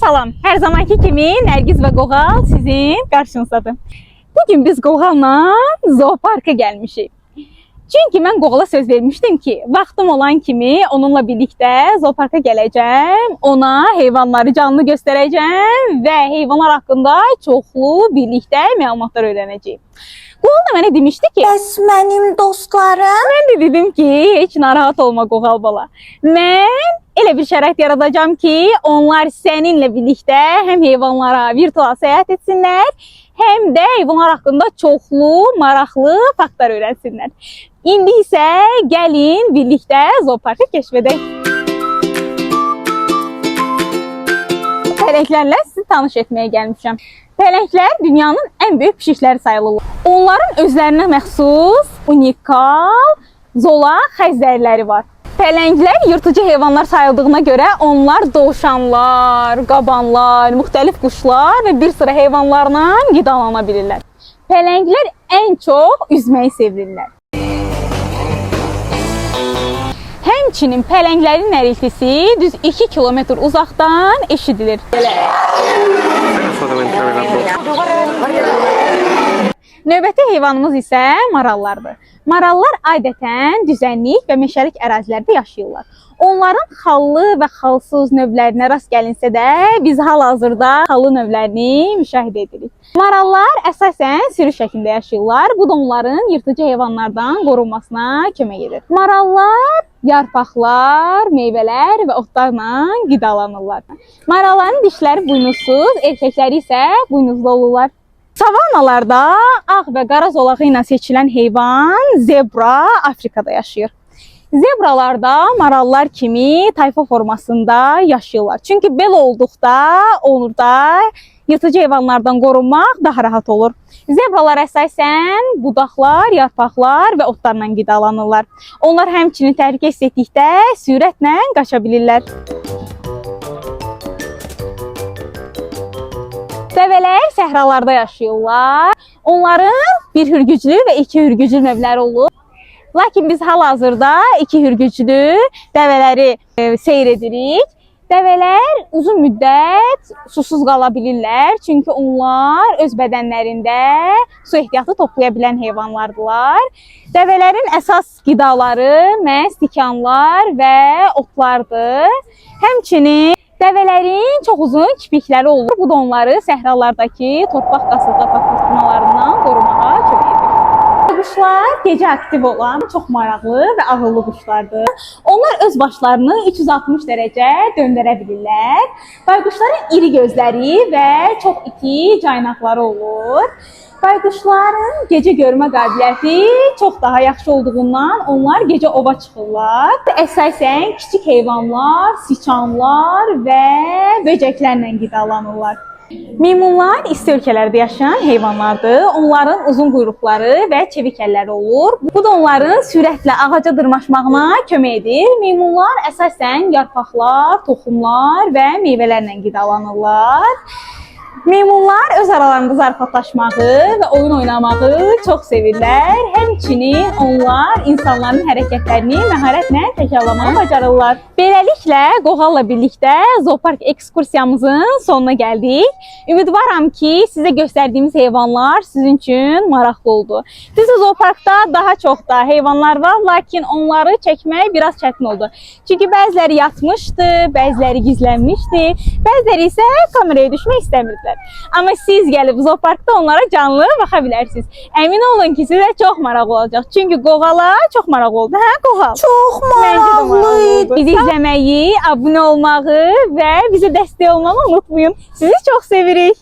Salam, hər zamanki kimi Nərgiz və Qoğal sizin qarşınızdadır. Bugün biz Qoğalla zooparka gəlmişik. Çünki mən Qoğala söz vermişdim ki, vaxtım olan kimi onunla birlikdə zooparka gələcəm, ona heyvanları canlı göstərəcəm və heyvanlar haqqında çoxlu birlikdə məlumatlar öyrənəcəyik. Qoğal da mənə demişdi ki, bəs mənim dostlarım? Mən də dedim ki, heç narahat olma Qoğal bala. Mən elə bir şərait yaradacağım ki, onlar səninlə birlikdə həm heyvanlara virtual səyahət etsinlər, həm də heyvanlar haqqında çoxlu, maraqlı faktlar öyrənsinlər. İndi isə gəlin birlikdə zooparkı kəşf edək. Pələnglərlə sizi tanış etməyə gəlmişəm. Pələnglər dünyanın ən böyük pişikləri sayılırlar. Onların özlərinə məxsus, unikal, zolaq xəzərləri var. Pələnglər yırtıcı heyvanlar sayıldığına görə onlar dovşanlar, qabanlar, müxtəlif quşlar və bir sıra heyvanlarla qidalana bilirlər. Pələnglər ən çox üzməyi sevirlər. Həmçinin pələnglərin nəriltisi düz 2 kilometr uzaqdan eşidilir. Növbəti heyvanımız isə marallardır. Marallar adətən düzənlik və meşəlik ərazilərdə yaşayırlar. Onların xallı və xalsız növlərinə rast gəlinsə də, biz hal-hazırda xallı növlərini müşahidə edirik. Marallar əsasən sürü şəklində yaşayırlar. Bu da onların yırtıcı heyvanlardan qorunmasına kömək edir. Marallar yarpaqlar, meyvələr və otlarla qidalanırlar. Maralların dişləri buynuzsuz, erkəkləri isə buynuzlu olurlar. Savannalarda ağ və qara zolağı ilə seçilən heyvan zebra Afrikada yaşayır. Zebralar da marallar kimi tayfa formasında yaşayırlar. Çünki belə olduqda orada yırtıcı heyvanlardan qorunmaq daha rahat olur. Zebralar əsasən budaqlar, yarpaqlar və otlarla qidalanırlar. Onlar həmçinin təhlükə hiss etdikdə sürətlə qaça bilirlər. Dəvələr səhralarda yaşayırlar. Onların bir hürgüclü və iki hürgüclü növləri olur. Lakin biz hal-hazırda iki hürgüclü dəvələri seyr edirik. Dəvələr uzun müddət susuz qala bilirlər. Çünki onlar öz bədənlərində su ehtiyatı toplaya bilən heyvanlardılar. Dəvələrin əsas qidaları məhz tikanlar və otlardır. Həmçinin dəvələrin çox uzun kipikləri olur. Bu da onları səhralardakı torpaq qasırğa fırtınalarından qorumağa kömək edir. Quşlar gecə aktiv olan, çox maraqlı və ağıllı quşlardır. Onlar öz başlarını 360 dərəcə döndərə bilirlər. Bayquşların iri gözləri və çox iti caynaqları olur. Bayquşların gecə görmə qabiliyyəti çox daha yaxşı olduğundan onlar gecə ova çıxırlar. Əsasən kiçik heyvanlar, siçanlar və böcəklərlə qidalanırlar. Meymunlar isti ölkələrdə yaşayan heyvanlardır. Onların uzun quyruqları və çevik əlləri olur. Bu da onların sürətlə ağaca dırmaşmağına kömək edir. Meymunlar əsasən yarpaqlar, toxumlar və meyvələrlə qidalanırlar. Meymunlar öz aralarında zarafatlaşmağı və oyun oynamağı çox sevirlər. Həmçinin onlar insanların hərəkətlərini məharətlə təkrarlamağı bacarırlar. Beləliklə, Qoğalla birlikdə zoopark ekskursiyamızın sonuna gəldik. Ümidvaram ki, sizə göstərdiyimiz heyvanlar sizin üçün maraqlı oldu. Bizdə zooparkda daha çox da heyvanlar var, lakin onları çəkmək biraz çətin oldu. Çünki bəziləri yatmışdı, bəziləri gizlənmişdi, bəziləri isə kameraya düşmək istəmirdilər. Amma siz gəlib zooparkda onlara canlı baxa bilərsiniz. Əmin olun ki, sizə çox maraqlı olacaq. Çünki Qoğala çox maraqlı oldu. Hə, Qoğal? Çox maraqlıydı. Bizi izləməyi, abunə olmağı və bizə dəstək olmağı unutmayın. Sizi çox sevirik.